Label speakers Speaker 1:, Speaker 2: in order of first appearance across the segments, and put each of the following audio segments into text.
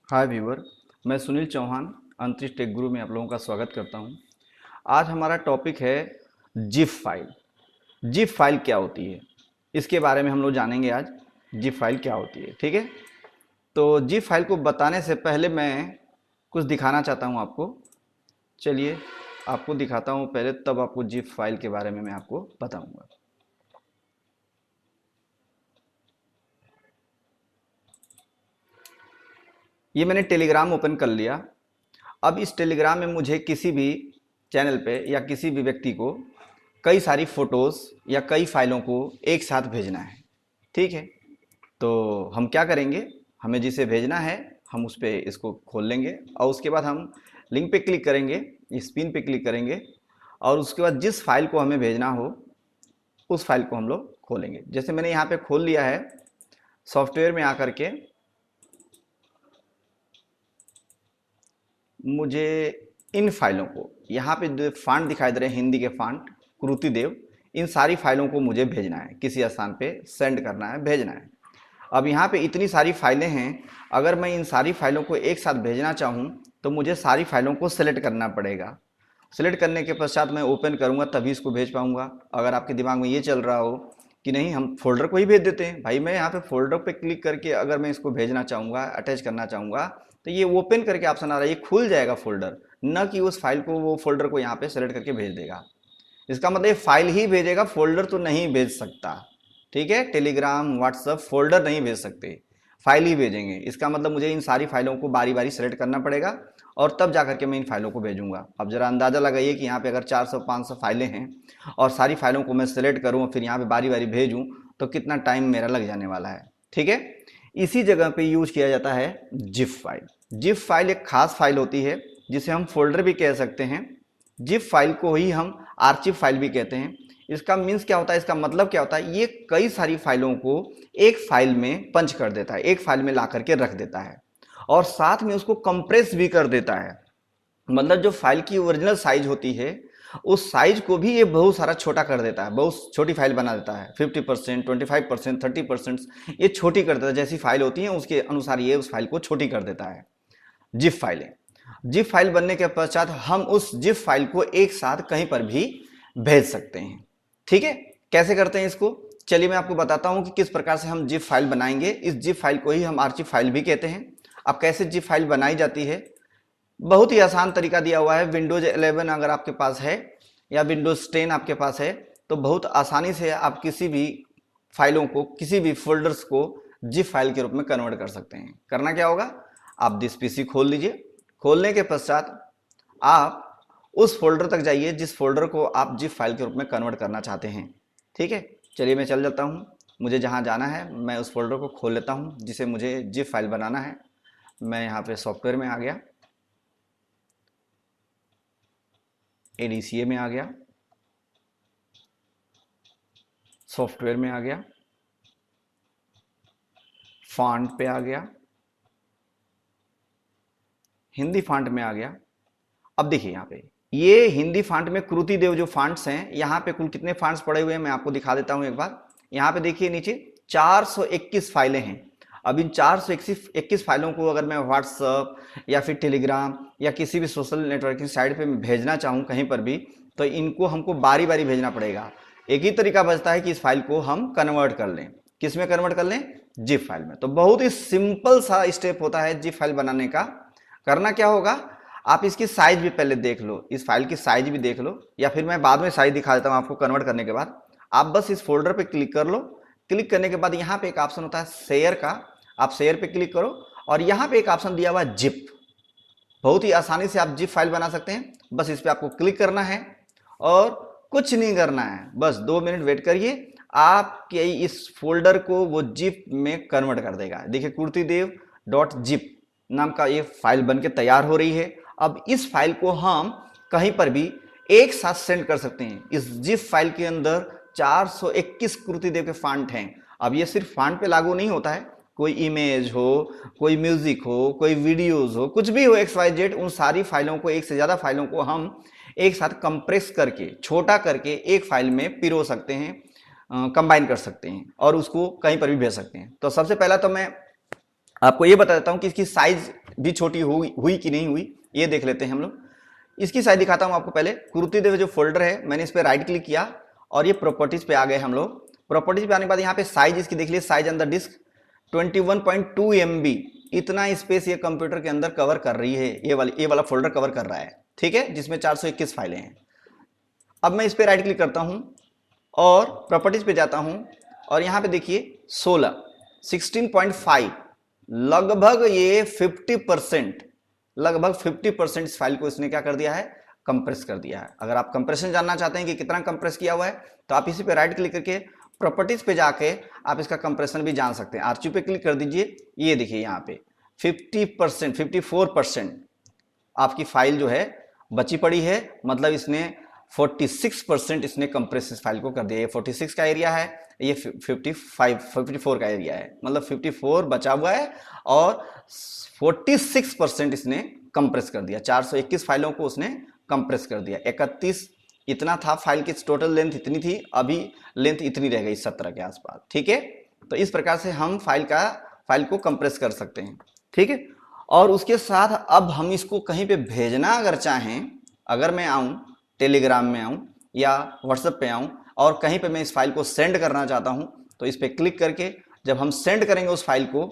Speaker 1: हाय viewer, मैं सुनील चौहान अंतरिक्ष take गुरु में आप लोगों का स्वागत करता हूं। आज हमारा टॉपिक है जिप फाइल। जिप फाइल क्या होती है, इसके बारे में हम लोग जानेंगे आज। जिप फाइल क्या होती है, ठीक है। तो जिप फाइल को बताने से पहले मैं कुछ दिखाना चाहता हूं आपको। चलिए आपको दिखाता हूं पहले, तब आपको जिप फाइल के बारे में मैं आपको बताऊंगा। ये मैंने टेलीग्राम ओपन कर लिया। अब इस टेलीग्राम में मुझे किसी भी चैनल पे या किसी भी व्यक्ति को कई सारी फोटोज़ या कई फाइलों को एक साथ भेजना है, ठीक है। तो हम क्या करेंगे, हमें जिसे भेजना है हम उस पर इसको खोल लेंगे और उसके बाद हम लिंक पे क्लिक करेंगे, इस पिन पे क्लिक करेंगे और उसके बाद जिस फाइल को हमें भेजना हो उस फाइल को हम लोग खोलेंगे। जैसे मैंने यहाँ पे खोल लिया है, सॉफ्टवेयर में आकर के मुझे इन फाइलों को, यहाँ पे जो फॉन्ट दिखाई दे रहे हैं हिंदी के फॉन्ट कृति देव, इन सारी फाइलों को मुझे भेजना है, किसी स्थान पे सेंड करना है, भेजना है। अब यहाँ पे इतनी सारी फाइलें हैं, अगर मैं इन सारी फाइलों को एक साथ भेजना चाहूँ तो मुझे सारी फाइलों को सेलेक्ट करना पड़ेगा। सेलेक्ट करने के पश्चात मैं ओपन करूँगा तभी इसको भेज पाऊँगा। अगर आपके दिमाग में ये चल रहा हो कि नहीं हम फोल्डर को ही भेज देते हैं, भाई मैं यहाँ पे फोल्डर पे क्लिक करके अगर मैं इसको भेजना चाहूँगा, अटैच करना चाहूँगा, तो ये ओपन करके ऑप्शन आ रहा है, ये खुल जाएगा फोल्डर, न कि उस फाइल को, वो फोल्डर को यहाँ पे सेलेक्ट करके भेज देगा। इसका मतलब ये फाइल ही भेजेगा, फोल्डर तो नहीं भेज सकता, ठीक है। टेलीग्राम, व्हाट्सएप फोल्डर नहीं भेज सकते, फाइल ही भेजेंगे। इसका मतलब मुझे इन सारी फाइलों को बारी बारी सेलेक्ट करना पड़ेगा और तब जाकर के मैं इन फाइलों को भेजूंगा। अब जरा अंदाज़ा लगाइए कि यहाँ पे अगर 400-500 फाइलें हैं और सारी फाइलों को मैं सेलेक्ट करूँ और फिर यहाँ पे बारी बारी भेजूँ तो कितना टाइम मेरा लग जाने वाला है, ठीक है। इसी जगह पे यूज किया जाता है जिप फाइल। जिप फाइल एक खास फाइल होती है जिसे हम फोल्डर भी कह सकते हैं। जिप फाइल को ही हम आर्चिव फाइल भी कहते हैं। इसका मीन्स क्या होता है, इसका मतलब क्या होता है, ये कई सारी फाइलों को एक फाइल में पंच कर देता है, एक फाइल में ला करके रख देता है और साथ में उसको कंप्रेस भी कर देता है। मतलब जो फाइल की ओरिजिनल साइज होती है उस साइज को भी ये बहुत सारा छोटा कर देता है, बहुत छोटी फाइल बना देता है। 50%, 25%, 30% ये छोटी कर देता है। जैसी फाइल होती है उसके अनुसार ये उस फाइल को छोटी कर देता है। जिप फाइलें, जिप फाइल बनने के पश्चात हम उस जिप फाइल को एक साथ कहीं पर भी भेज सकते हैं, ठीक है। कैसे करते हैं इसको, चलिए मैं आपको बताता हूं कि किस प्रकार से हम जिप फाइल बनाएंगे। इस जिप फाइल को ही हम आर्चिव फाइल भी कहते हैं। अब कैसे जिप फाइल बनाई जाती है, बहुत ही आसान तरीका दिया हुआ है। विंडोज 11 अगर आपके पास है या विंडोज 10 आपके पास है तो बहुत आसानी से आप किसी भी फाइलों को, किसी भी फोल्डर्स को जिप फाइल के रूप में कन्वर्ट कर सकते हैं। करना क्या होगा, आप दिस पीसी खोल लीजिए। खोलने के पश्चात आप उस फोल्डर तक जाइए जिस फोल्डर को आप जिप फाइल के रूप में कन्वर्ट करना चाहते हैं, ठीक है। चलिए मैं चल जाता हूँ, मुझे जहाँ जाना है मैं उस फोल्डर को खोल लेता हूँ जिसे मुझे जिप फाइल बनाना है। मैं यहाँ पे सॉफ्टवेयर में आ गया, एडीसीए में आ गया, सॉफ्टवेयर में आ गया, फॉन्ट पे आ गया, हिंदी फॉन्ट में आ गया। अब देखिए यहाँ पे ये हिंदी फॉन्ट में कृति देव जो फॉन्ट्स हैं, यहाँ पे कुल कितने फॉन्ट्स पड़े हुए हैं मैं आपको दिखा देता हूँ एक बार। यहाँ पे देखिए नीचे 421 फाइलें हैं। अब इन 421 फाइलों को अगर मैं व्हाट्सअप या फिर टेलीग्राम या किसी भी सोशल नेटवर्किंग साइट पे भेजना चाहूँ कहीं पर भी, तो इनको हमको बारी बारी भेजना पड़ेगा। एक ही तरीका बचता है कि इस फाइल को हम कन्वर्ट कर लें। किस में कन्वर्ट कर लें, जिप फाइल में। तो बहुत ही सिंपल सा स्टेप होता है जिप फाइल बनाने का। करना क्या होगा, आप इसकी साइज भी पहले देख लो, इस फाइल की साइज भी देख लो, या फिर मैं बाद में साइज दिखा देता हूँ आपको कन्वर्ट करने के बाद। आप बस इस फोल्डर पे क्लिक कर लो। क्लिक करने के बाद यहाँ पे एक ऑप्शन होता है शेयर का, आप शेयर पे क्लिक करो और यहाँ पे एक ऑप्शन दिया हुआ है जिप। बहुत ही आसानी से आप जिप फाइल बना सकते हैं। बस इस पर आपको क्लिक करना है और कुछ नहीं करना है, बस 2 मिनट वेट करिए, आपके इस फोल्डर को वो जिप में कन्वर्ट कर देगा। देखिए कीर्तिदेव डॉट जिप नाम का ये फाइल बनके तैयार हो रही है। अब इस फाइल को हम कहीं पर भी एक साथ सेंड कर सकते हैं। इस जिप फाइल के अंदर 421 कीर्तिदेव के फॉन्ट हैं। अब ये सिर्फ फॉन्ट पे लागू नहीं होता है, कोई इमेज हो, कोई म्यूजिक हो, कोई वीडियोस हो, कुछ भी हो, XYZ, उन सारी फाइलों को, एक से ज़्यादा फाइलों को हम एक साथ कंप्रेस करके, छोटा करके एक फाइल में पिरो सकते हैं, कंबाइन कर सकते हैं और उसको कहीं पर भी भेज सकते हैं। तो सबसे पहला तो मैं आपको ये बता देता हूँ कि इसकी साइज भी छोटी हुई कि नहीं हुई, ये देख लेते हैं हम लोग। इसकी साइज दिखाता हूँ आपको। पहले कुरुतिदेव जो फोल्डर है, मैंने इस पर राइट क्लिक किया और ये प्रॉपर्टीज पे आ गए हम लोग। प्रॉपर्टीज पे आने के बाद यहाँ पे साइज इसकी देख लीजिए, size on the disk 21.2 MB, इतना स्पेस ये कंप्यूटर के अंदर कवर कर रही है, ये वाला फोल्डर कवर कर रहा है, ठीक है, जिसमें 421 फाइलें हैं। अब मैं इस पर राइट क्लिक करता हूँ और प्रॉपर्टीज पे जाता हूँ और यहाँ पे देखिए 16.5, लगभग ये 50%, लगभग 50% इस फाइल को इसने क्या कर दिया है, कंप्रेस कर दिया है। अगर आप कंप्रेशन जानना चाहते हैं कि कितना कंप्रेस किया हुआ है, तो आप इसी पे राइट क्लिक करके प्रॉपर्टीज पे जाके आप इसका कंप्रेशन भी जान सकते हैं। आरचू पे क्लिक कर दीजिए, ये देखिए यहाँ पे 50%, 54% आपकी फाइल जो है बची पड़ी है, मतलब इसने 46% इसने कंप्रेस इस फाइल को कर दिया। ये 46 का एरिया है, ये 54 का एरिया है, मतलब 54 बचा हुआ है और 46% इसने कंप्रेस कर दिया। 421 फाइलों को उसने कंप्रेस कर दिया। 31 इतना था फाइल की टोटल लेंथ, इतनी थी, अभी लेंथ इतनी रह गई 17 के आसपास, ठीक है। तो इस प्रकार से हम फाइल को कंप्रेस कर सकते हैं, ठीक है। और उसके साथ अब हम इसको कहीं पे भेजना अगर चाहें, अगर मैं आऊं टेलीग्राम में आऊं या व्हाट्सएप पे आऊं और कहीं पे मैं इस फाइल को सेंड करना चाहता हूं, तो इस पर क्लिक करके जब हम सेंड करेंगे उस फाइल को,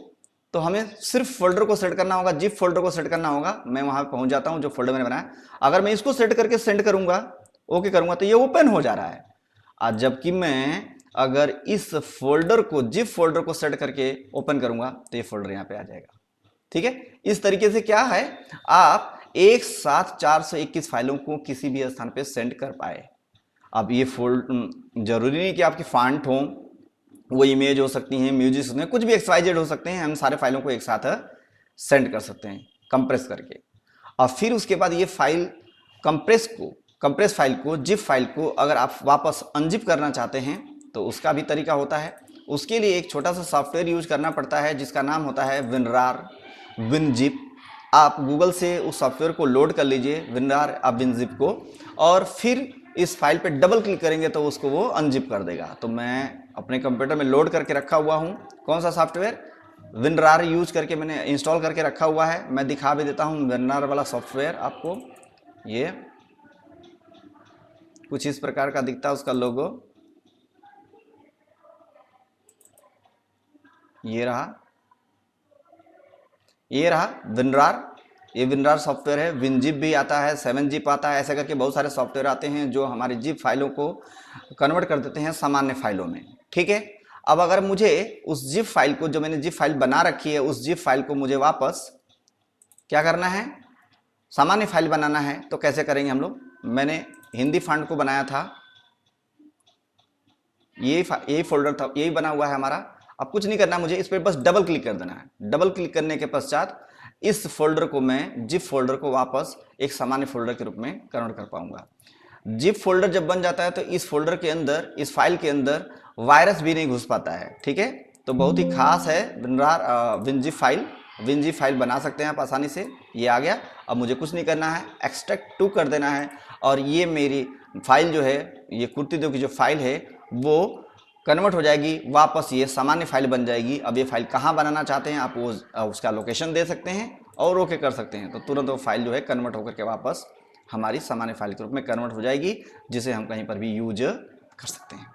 Speaker 1: तो हमें सिर्फ फोल्डर को सेट करना होगा, जिप फोल्डर को सेट करना होगा। मैं वहां पहुंच जाता हूं जो फोल्डर मैंने बनाया। अगर मैं इसको सेट करके सेंड करूंगा, ओके करूंगा, तो ये ओपन हो जा रहा है। और जबकि मैं अगर इस फोल्डर को, जिप फोल्डर को सेट करके ओपन करूंगा, तो ये फोल्डर यहाँ पे आ जाएगा, ठीक है। इस तरीके से क्या है, आप एक साथ 421 फाइलों को किसी भी स्थान पे सेंड कर पाए। अब ये जरूरी नहीं कि आपकी फॉन्ट हो, वो इमेज हो सकती हैं, म्यूजिक में कुछ भी एक्सवाइजेड हो सकते हैं, हम सारे फाइलों को एक साथ सेंड कर सकते हैं कंप्रेस करके। और फिर उसके बाद ये फाइल कंप्रेस फाइल को, जिप फाइल को अगर आप वापस अनजिप करना चाहते हैं, तो उसका भी तरीका होता है। उसके लिए एक छोटा सा सॉफ्टवेयर यूज करना पड़ता है जिसका नाम होता है विनरार विनजिप। आप गूगल से उस सॉफ्टवेयर को लोड कर लीजिए, विनरार विनजिप को, और फिर इस फाइल पे डबल क्लिक करेंगे तो उसको वो अनजिप कर देगा। तो मैं अपने कंप्यूटर में लोड करके रखा हुआ हूँ, कौन सा सॉफ्टवेयर, विनरार यूज करके मैंने इंस्टॉल करके रखा हुआ है। मैं दिखा भी देता हूँ विनरार वाला सॉफ्टवेयर आपको। ये कुछ इस प्रकार का दिखता है उसका लोगो, ये रहा विनरार। ये विनरार सॉफ्टवेयर है। विनजिप भी आता है, 7zip आता है, ऐसे करके बहुत सारे सॉफ्टवेयर आते हैं जो हमारे जिप फाइलों को कन्वर्ट कर देते हैं सामान्य फाइलों में, ठीक है। अब अगर मुझे उस जिप फाइल को, जो मैंने जिप फाइल बना रखी है, उस जिप फाइल को मुझे वापस क्या करना है, सामान्य फाइल बनाना है, तो कैसे करेंगे हम लोग। मैंने हिंदी फॉन्ट को बनाया था, यही फोल्डर था, यही बना हुआ है हमारा। अब कुछ नहीं करना मुझे, इस पर बस डबल क्लिक कर देना है। डबल क्लिक करने के पश्चात इस फोल्डर को, मैं जिप फोल्डर को वापस एक सामान्य फोल्डर के रूप में कन्वर्ट कर पाऊंगा। जिप फोल्डर जब बन जाता है तो इस फोल्डर के अंदर, इस फाइल के अंदर वायरस भी नहीं घुस पाता है, ठीक है। तो बहुत ही खास है विनजिप फाइल बना सकते हैं आप आसानी से। ये आ गया। अब मुझे कुछ नहीं करना है, एक्सट्रैक्ट टू कर देना है और ये मेरी फाइल जो है, ये कुर्तीदेव की जो फाइल है वो कन्वर्ट हो जाएगी, वापस ये सामान्य फाइल बन जाएगी। अब ये फाइल कहाँ बनाना चाहते हैं आप, वो उसका लोकेशन दे सकते हैं और ओके कर सकते हैं, तो तुरंत वो फाइल जो है कन्वर्ट होकर के वापस हमारी सामान्य फाइल के रूप में कन्वर्ट हो जाएगी, जिसे हम कहीं पर भी यूज कर सकते हैं।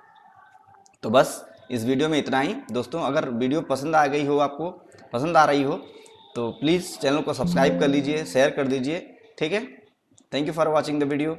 Speaker 1: तो बस इस वीडियो में इतना ही दोस्तों। अगर वीडियो पसंद आ गई हो, आपको पसंद आ रही हो, तो प्लीज़ चैनल को सब्सक्राइब कर लीजिए, शेयर कर दीजिए, ठीक है। Thank you for watching the video.